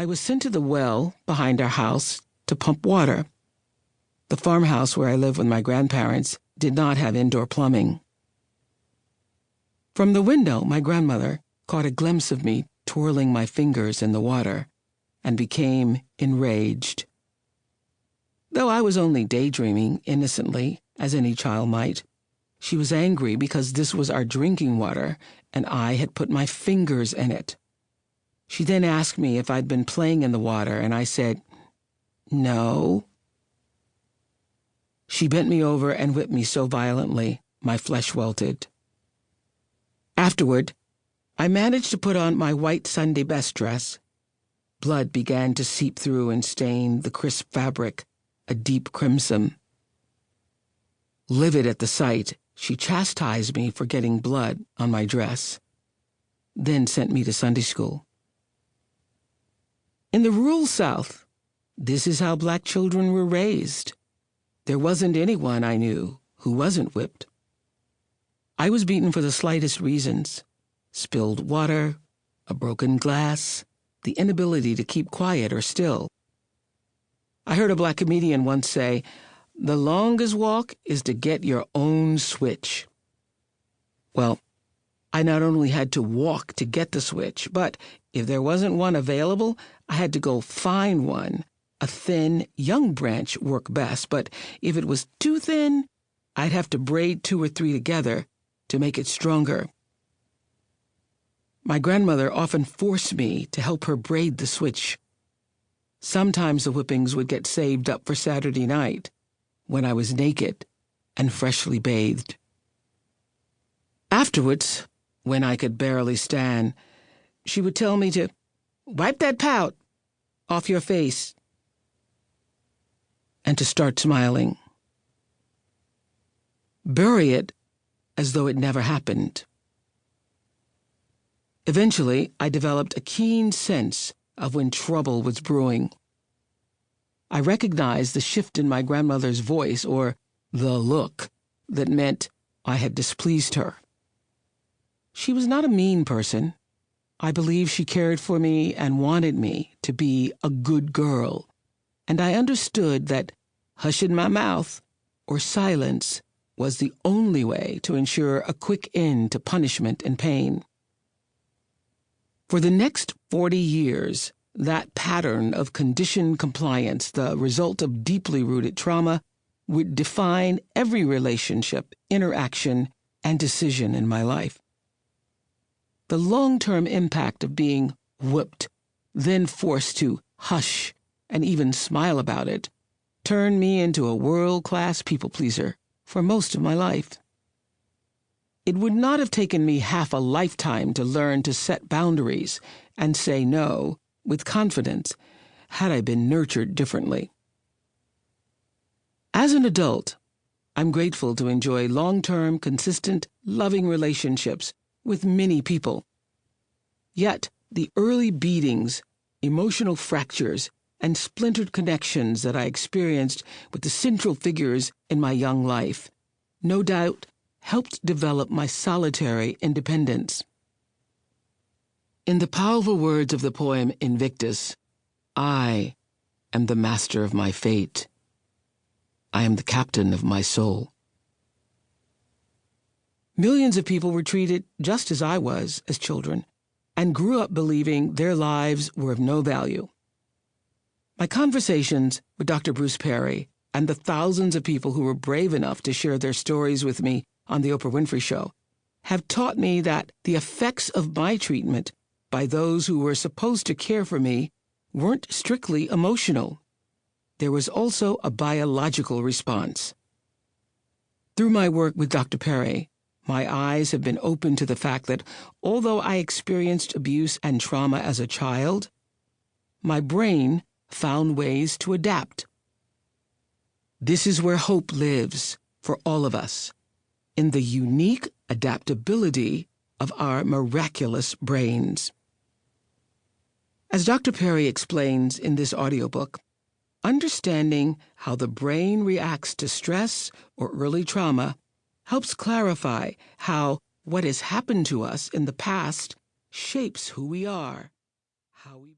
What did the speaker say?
I was sent to the well behind our house to pump water. The farmhouse where I lived with my grandparents did not have indoor plumbing. From the window, my grandmother caught a glimpse of me twirling my fingers in the water and became enraged. Though I was only daydreaming innocently, as any child might, she was angry because this was our drinking water and I had put my fingers in it. She then asked me if I'd been playing in the water, and I said, "No." She bent me over and whipped me so violently, my flesh welted. Afterward, I managed to put on my white Sunday best dress. Blood began to seep through and stain the crisp fabric a deep crimson. Livid at the sight, she chastised me for getting blood on my dress, then sent me to Sunday school. In the rural South, this is how black children were raised. There wasn't anyone I knew who wasn't whipped. I was beaten for the slightest reasons: spilled water, a broken glass, the inability to keep quiet or still. I heard a black comedian once say, "The longest walk is to get your own switch." Well, I not only had to walk to get the switch, but if there wasn't one available, I had to go find one. A thin, young branch worked best, but if it was too thin, I'd have to braid 2 or 3 together to make it stronger. My grandmother often forced me to help her braid the switch. Sometimes the whippings would get saved up for Saturday night, when I was naked and freshly bathed. Afterwards, when I could barely stand, she would tell me to wipe that pout off your face and to start smiling. Bury it as though it never happened. Eventually, I developed a keen sense of when trouble was brewing. I recognized the shift in my grandmother's voice, or the look, that meant I had displeased her. She was not a mean person. I believe she cared for me and wanted me to be a good girl, and I understood that hushing my mouth or silence was the only way to ensure a quick end to punishment and pain. For the next 40 years, that pattern of conditioned compliance, the result of deeply rooted trauma, would define every relationship, interaction, and decision in my life. The long-term impact of being whooped, then forced to hush and even smile about it, turned me into a world-class people-pleaser for most of my life. It would not have taken me half a lifetime to learn to set boundaries and say no with confidence had I been nurtured differently. As an adult, I'm grateful to enjoy long-term, consistent, loving relationships with many people. Yet, the early beatings, emotional fractures, and splintered connections that I experienced with the central figures in my young life, no doubt helped develop my solitary independence. In the powerful words of the poem Invictus, I am the master of my fate. I am the captain of my soul. Millions of people were treated just as I was as children, and grew up believing their lives were of no value. My conversations with Dr. Bruce Perry and the thousands of people who were brave enough to share their stories with me on The Oprah Winfrey Show have taught me that the effects of my treatment by those who were supposed to care for me weren't strictly emotional. There was also a biological response. Through my work with Dr. Perry, my eyes have been opened to the fact that although I experienced abuse and trauma as a child, my brain found ways to adapt. This is where hope lives for all of us, in the unique adaptability of our miraculous brains. As Dr. Perry explains in this audiobook, understanding how the brain reacts to stress or early trauma helps clarify how what has happened to us in the past shapes who we are, how we